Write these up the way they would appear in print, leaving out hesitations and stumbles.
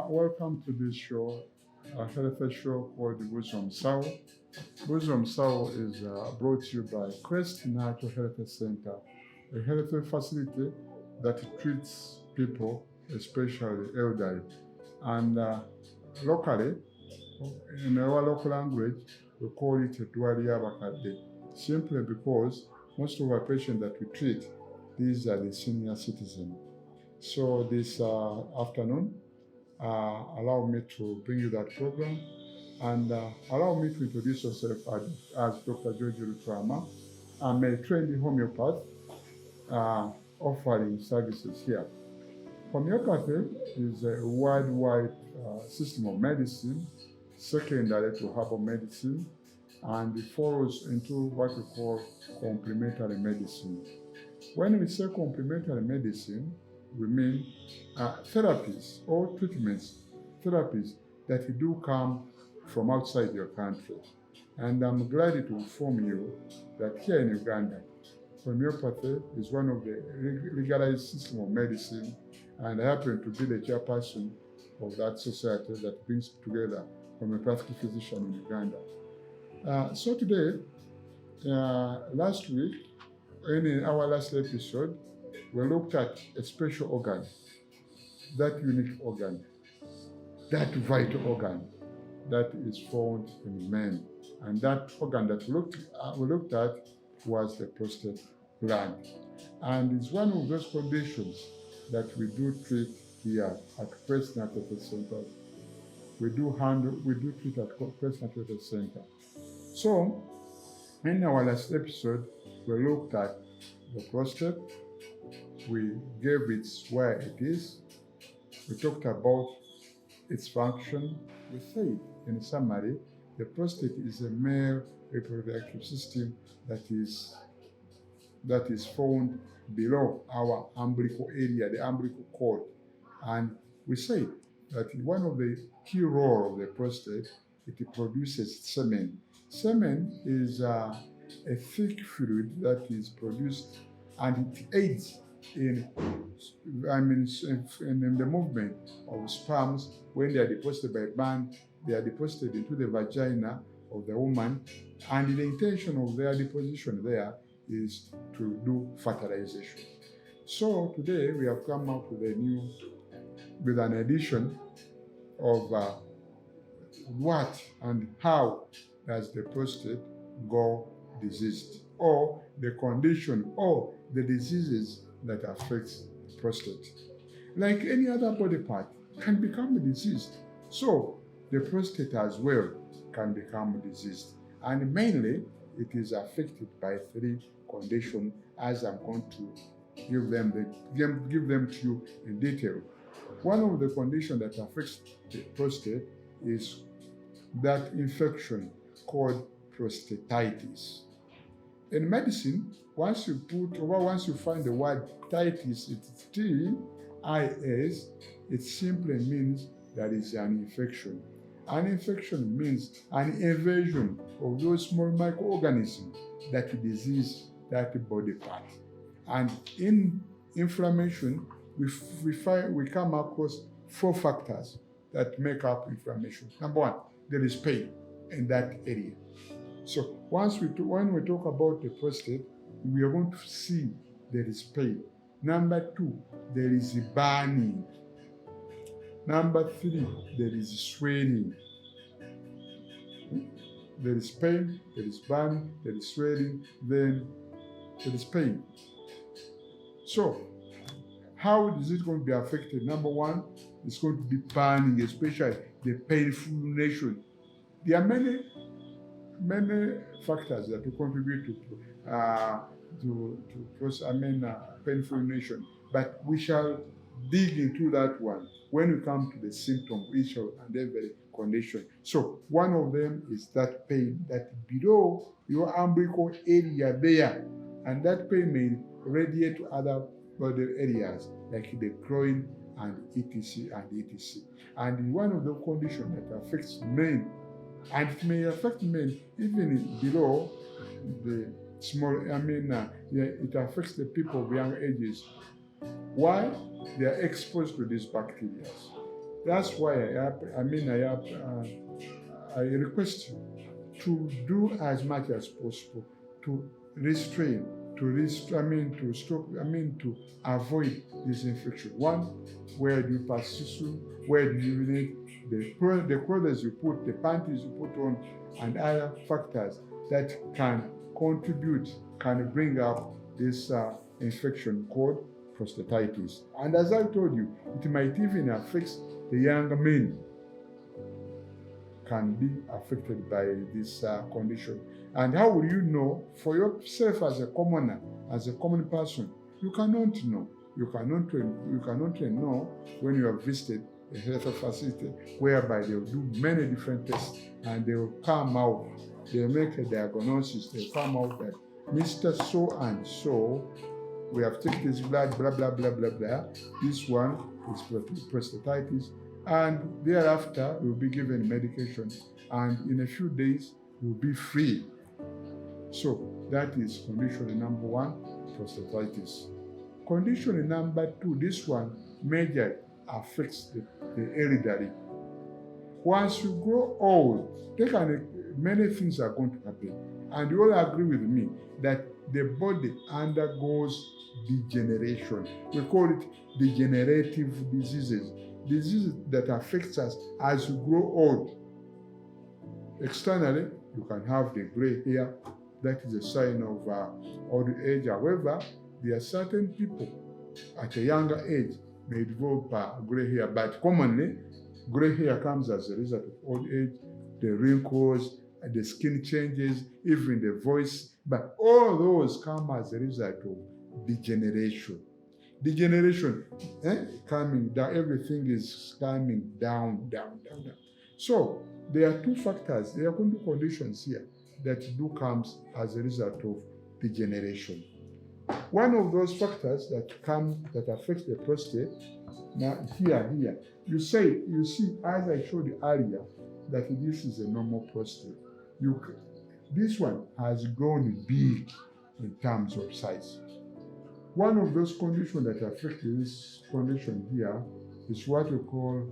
Welcome to this show, a health show called Wisdom Soul. Wisdom Soul is brought to you by Quest Natural Health Center, a health facility that treats people, especially elderly. And locally, in our local language, we call it Dwaria Bakade, simply because most of our patients that we treat, these are the senior citizens. So this afternoon, allow me to bring you that program and allow me to introduce yourself as Dr. George Rutrama. I'm a trained homeopath offering services here. Homeopathy is a worldwide system of medicine, secondary to herbal medicine, and it falls into what we call complementary medicine. When we say complementary medicine, we mean therapies or therapies that do come from outside your country. And I'm glad to inform you that here in Uganda, homeopathy is one of the legalized system of medicine, and I happen to be the chairperson of that society that brings together homeopathic physicians in Uganda. So today, last week, in our last episode, we looked at a special organ, that unique organ, that vital organ that is found in men. And that organ that we looked at was the prostate gland. And it's one of those conditions that we do treat here at Quest Natural Health Center. We do treat at Quest Natural Health Center. So, in our last episode, we looked at the prostate. We gave it where it is. We talked about its function. We said, in summary, the prostate is a male reproductive system that is found below our umbilical area, the umbilical cord. And we said that one of the key roles of the prostate, it produces semen. Semen is a thick fluid that is produced, and it aids in the movement of sperms. When they are deposited by man, they are deposited into the vagina of the woman, and the intention of their deposition there is to do fertilization. So today we have come out with an edition of what and how does the prostate go diseased, or the condition or the diseases that affects the prostate. Like any other body part can become diseased, so the prostate as well can become diseased. And mainly it is affected by three conditions, as I'm going to give them to you in detail. One of the conditions that affects the prostate is that infection called prostatitis. In medicine, once you find the word titis, it's T-I-S, it simply means that it's an infection. An infection means an invasion of those small microorganisms that disease that body part. And in inflammation, we come across four factors that make up inflammation. Number one, there is pain in that area. So when we talk about the prostate, we are going to see there is pain. Number two, there is burning. Number three, there is swelling. There is pain, there is burning, there is swelling, then there is pain. So, how is it going to be affected? Number one, it's going to be burning, especially the painful urination. There are many factors that will contribute to painful urination, but we shall dig into that one when we come to the symptom of each and every condition. So one of them is that pain that below your umbilical area there, and that pain may radiate to other body areas like the groin and etc. and etc. And one of the conditions that affects men, and it may affect men even below the small, it affects the people of young ages. Why? They are exposed to these bacteria. That's why I request you to do as much as possible to restrain, to stop, to avoid this infection. One, where do you pass tissue, where do you urinate, the clothes you put, the panties you put on, and other factors that can contribute, can bring up this infection called prostatitis. And as I told you, it might even affect the younger men, can be affected by this condition. And how will you know for yourself as a commoner, as a common person? You cannot know. You cannot know when you have visited a health facility whereby they will do many different tests and they will come out. They make a diagnosis. They come out that Mr. So and so, we have taken this blood, blah, blah, blah, blah, blah. This one is prostatitis. And thereafter, you'll be given medication. And in a few days, you'll be free. So that is condition number 1, prostatitis. Condition number 2, this one major affects the elderly. Once you grow old, many things are going to happen. And you all agree with me that the body undergoes degeneration. We call it degenerative diseases that affects us as you grow old. Externally, you can have the gray hair. That is a sign of old age. However, there are certain people at a younger age may develop gray hair, but commonly, gray hair comes as a result of old age, the wrinkles, the skin changes, even the voice, but all those come as a result of degeneration. Degeneration, coming down, everything is coming down. So there are 2 factors, there are 2 conditions here that do comes as a result of degeneration. One of those factors that affects the prostate, now here, you see, as I showed you earlier, that this is a normal prostate. This one has grown big in terms of size. One of those conditions that affect this condition here is what we call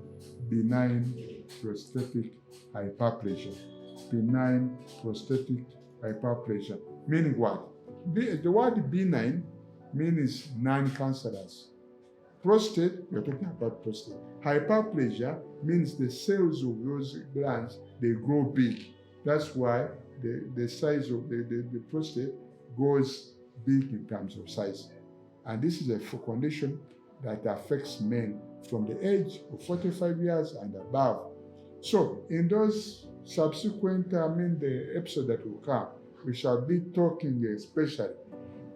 benign prostatic hyperplasia. Benign prostatic hyperplasia. Meaning what? The word benign means non-cancerous. Prostate, we're talking about prostate. Hyperplasia means the cells of those glands, they grow big. That's why the size of the prostate goes big in terms of size. And this is a condition that affects men from the age of 45 years and above. So in those subsequent, the episode that will come, we shall be talking especially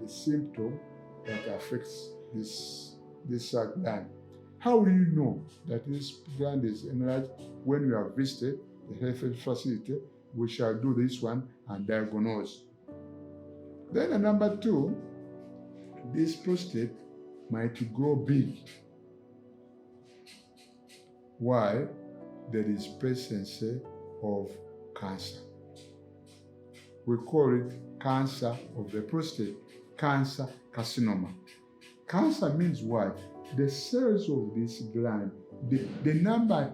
the symptom that affects this gland. How will you know that this gland is enlarged? When you have visited the health facility, we shall do this one and diagnose. Then number 2, this prostate might grow big. Why? There is presence of cancer. We call it cancer of the prostate, cancer carcinoma. Cancer means what? The cells of this gland, the number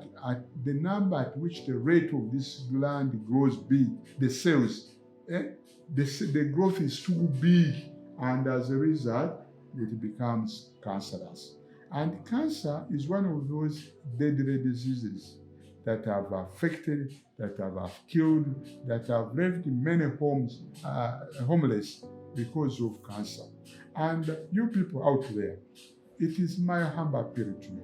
at which the rate of this gland grows big, the cells, the growth is too big, and as a result, it becomes cancerous. And cancer is one of those deadly diseases that have affected, that have killed, that have left many homes homeless because of cancer. And you people out there, it is my humble appeal to you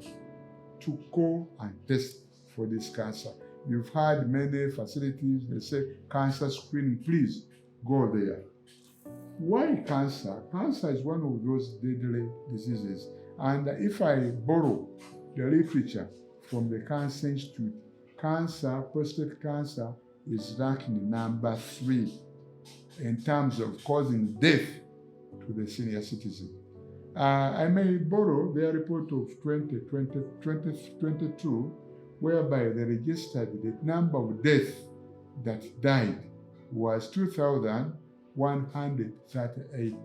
to go and test for this cancer. You've had many facilities, they say cancer screening, please go there. Why cancer? Cancer is one of those deadly diseases. And if I borrow the literature from the Cancer Institute, prostate cancer is ranking number 3 in terms of causing death to the senior citizen. I may borrow their report of 2022, whereby they registered the number of deaths that died was 2,138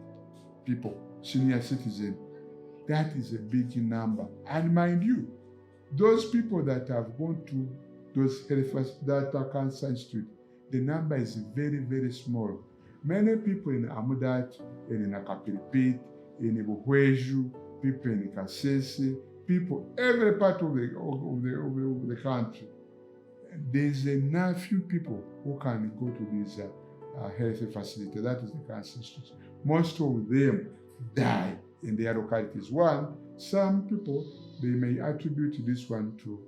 people, senior citizens. That is a big number. And mind you, Those people that have gone to those health that are cancer institute, the number is very, very small. Many people in Amudat, in Nakapilipit, in Buhweju, people in Kasese, people every part of the country. There's enough few people who can go to this health facility. That is the cancer institute. Most of them die in their localities. One, some people, they may attribute this one to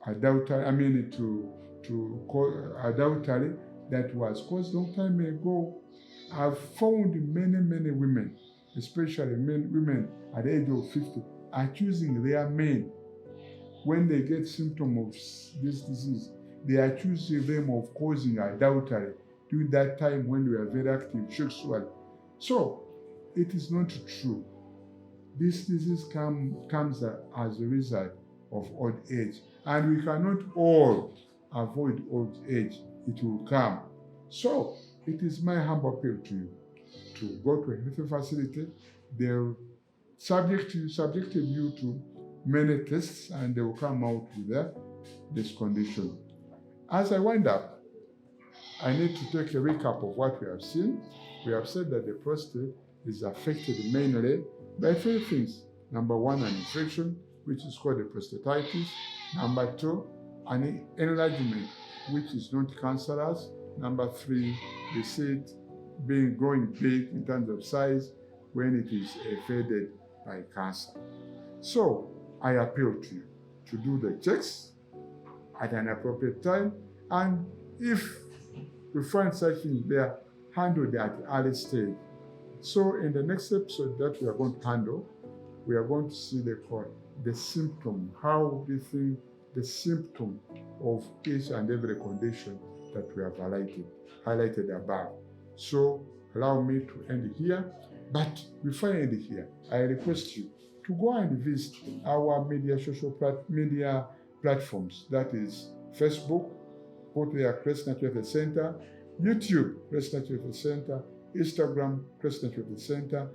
adultery. Adultery that was caused long time ago. I've found many women, especially women at the age of 50, accusing their men when they get symptoms of this disease. They accuse them of causing adultery during that time when we are very active sexually. So it is not true. This disease comes as a result of old age, and we cannot all avoid old age. It will come. So it is my humble appeal to you to go to a health facility. They'll subjected you to many tests, and they will come out with this condition. As I wind up, I need to take a recap of what we have seen. We have said that the prostate is affected mainly by three things. Number one, an infection, which is called a prostatitis. Number two, an enlargement, which is not cancerous. Number three, we see it growing big in terms of size when it is invaded by cancer. So I appeal to you to do the checks at an appropriate time, and if we find such things there, handle it at early stage. So in the next episode that we are going to handle, we are going to see the symptom, how we think the symptom of each and every condition that we have highlighted above. So allow me to end here, but before I end here, I request you to go and visit our media platforms. That is Facebook, put there Prostate Health Center, YouTube, Prostate Health Center, Instagram, Prostate Health Center,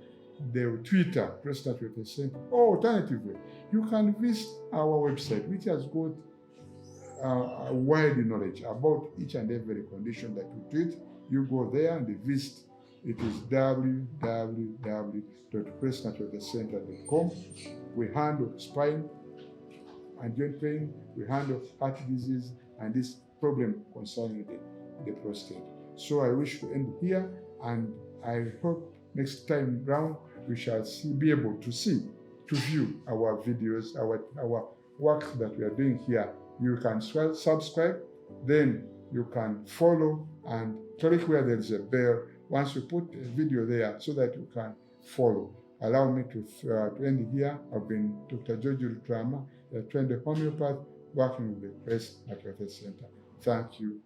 the Twitter, Prostate Health Center. Or alternatively, you can visit our website, which has got a wide knowledge about each and every condition that we treat. You go there and visit. It is www.prostatehealthcenter.com. We handle spine and joint pain. We handle heart disease and this problem concerning the prostate. So I wish to end here, and I hope next time round we shall be able to view our videos, our work that we are doing here. You can subscribe, then you can follow and click where there is a bell once you put a video there so that you can follow. Allow me to end here. I've been Dr. George Rutrama, a trained homeopath working with the Prostate Health Center. Thank you.